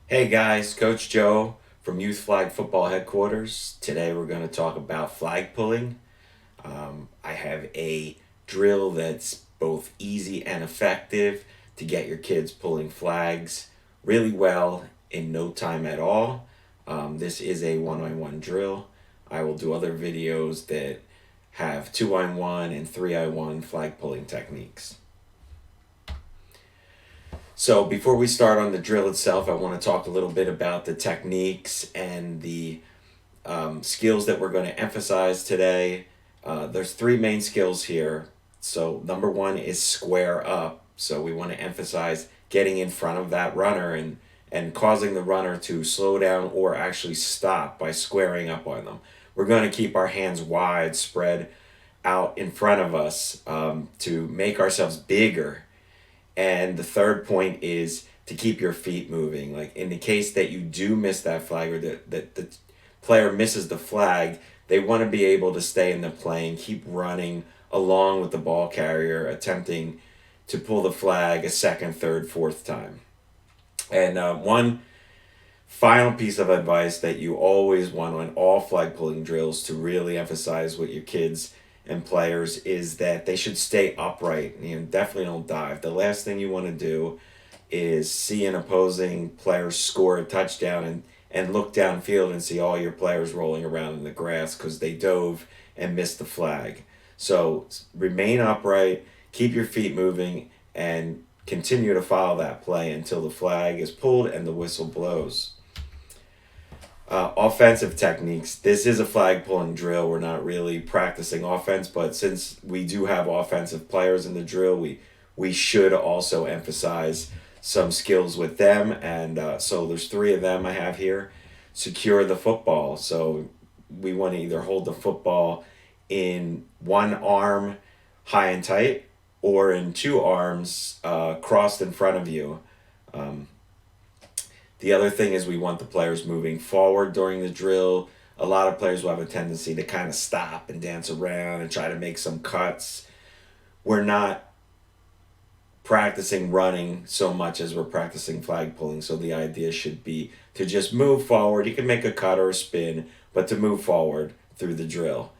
Hey guys, Coach Joe from Youth Flag Football Headquarters. Today we're going to talk about flag pulling. I have a drill that's both easy and effective to get your kids pulling flags really well in no time at all. This is a one-on-one drill. I will do other videos that have two-on-one and three-on-one flag pulling techniques. So before we start on the drill itself, I want to talk a little bit about the techniques and the skills that we're going to emphasize today. There's three main skills here. So number one is square up. So we want to emphasize getting in front of that runner and causing the runner to slow down or actually stop by squaring up on them. We're going to keep our hands wide, spread out in front of us to make ourselves bigger. And the third point is to keep your feet moving. Like in the case that you do miss that flag or that the player misses the flag, they want to be able to stay in the play and keep running along with the ball carrier, attempting to pull the flag a second, third, fourth time. And one final piece of advice that you always want on all flag pulling drills to really emphasize with your kids and players is that they should stay upright. Definitely don't dive. The last thing you want to do is see an opposing player score a touchdown and look downfield and see all your players rolling around in the grass because they dove and missed the flag. So remain upright, keep your feet moving, and continue to follow that play until the flag is pulled and the whistle blows. Offensive techniques. This is a flag pulling drill. We're not really practicing offense, but since we do have offensive players in the drill, we should also emphasize some skills with them. And so there's three of them I have here. Secure the football. So we want to either hold the football in one arm high and tight or in two arms crossed in front of you. The other thing is we want the players moving forward during the drill. A lot of players will have a tendency to kind of stop and dance around and try to make some cuts. We're not practicing running so much as we're practicing flag pulling. So the idea should be to just move forward. You can make a cut or a spin, but to move forward through the drill.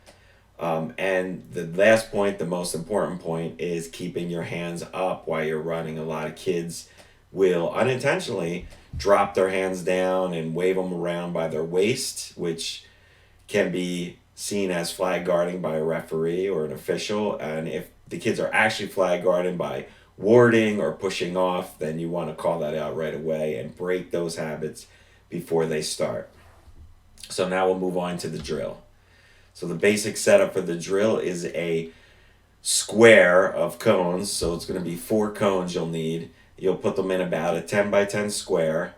And the last point, the most important point, is keeping your hands up while you're running. A lot of kids will unintentionally drop their hands down and wave them around by their waist, which can be seen as flag guarding by a referee or an official. And if the kids are actually flag guarding by warding or pushing off, then you want to call that out right away and break those habits before they start. So now we'll move on to the drill. So the basic setup for the drill is a square of cones. So it's going to be 4 cones you'll need. You'll put them in about a 10 by 10 square.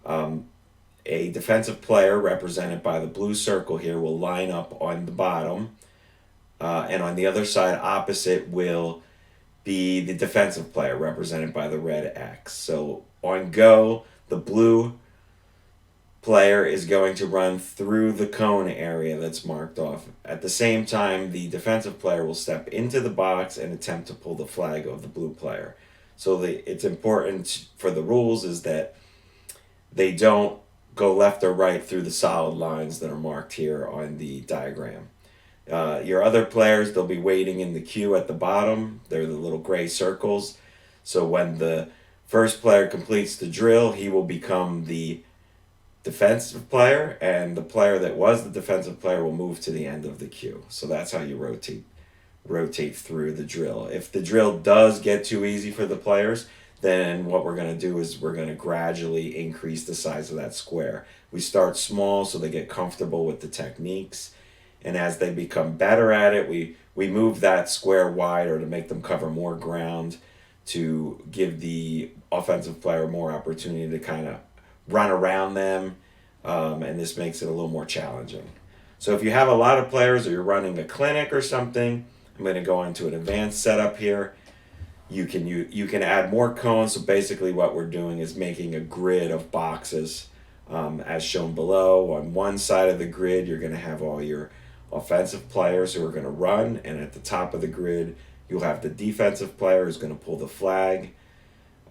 A defensive player represented by the blue circle here will line up on the bottom. And on the other side opposite will be the defensive player represented by the red X. So on go, the blue player is going to run through the cone area that's marked off. At the same time, the defensive player will step into the box and attempt to pull the flag of the blue player. So it's important for the rules is that they don't go left or right through the solid lines that are marked here on the diagram. Your other players, they'll be waiting in the queue at the bottom. They're the little gray circles. So when the first player completes the drill, he will become the defensive player, and the player that was the defensive player will move to the end of the queue. So that's how you rotate through the drill. If the drill does get too easy for the players, then what we're going to do is we're going to gradually increase the size of that square. We start small so they get comfortable with the techniques, and as they become better at it, we move that square wider to make them cover more ground to give the offensive player more opportunity to kind of run around them, and this makes it a little more challenging. So if you have a lot of players or you're running a clinic or something, I'm going to go into an advanced setup here. You can add more cones. So basically what we're doing is making a grid of boxes as shown below. On one side of the grid, you're going to have all your offensive players who are going to run, and at the top of the grid, you'll have the defensive player who's going to pull the flag.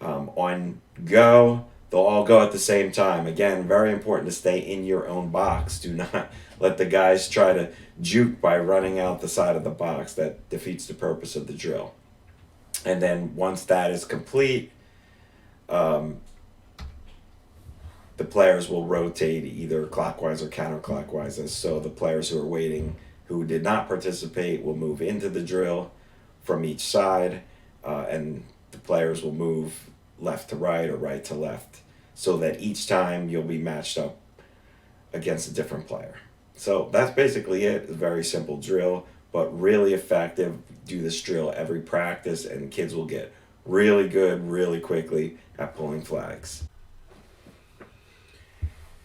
On go, They'll all go at the same time. Again, very important to stay in your own box. Do not let the guys try to juke by running out the side of the box. That defeats the purpose of the drill. And then once that is complete, um, the players will rotate either clockwise or counterclockwise. So the players who are waiting, who did not participate, will move into the drill from each side, and the players will move left to right or right to left, so that each time you'll be matched up against a different player. So that's basically it. It's a very simple drill, but really effective. Do this drill every practice, and kids will get really good really quickly at pulling flags.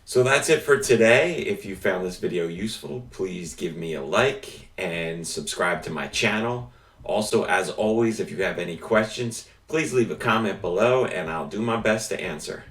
So that's it for today. If you found this video useful, please give me a like and subscribe to my channel. Also, as always, if you have any questions, please leave a comment below and I'll do my best to answer.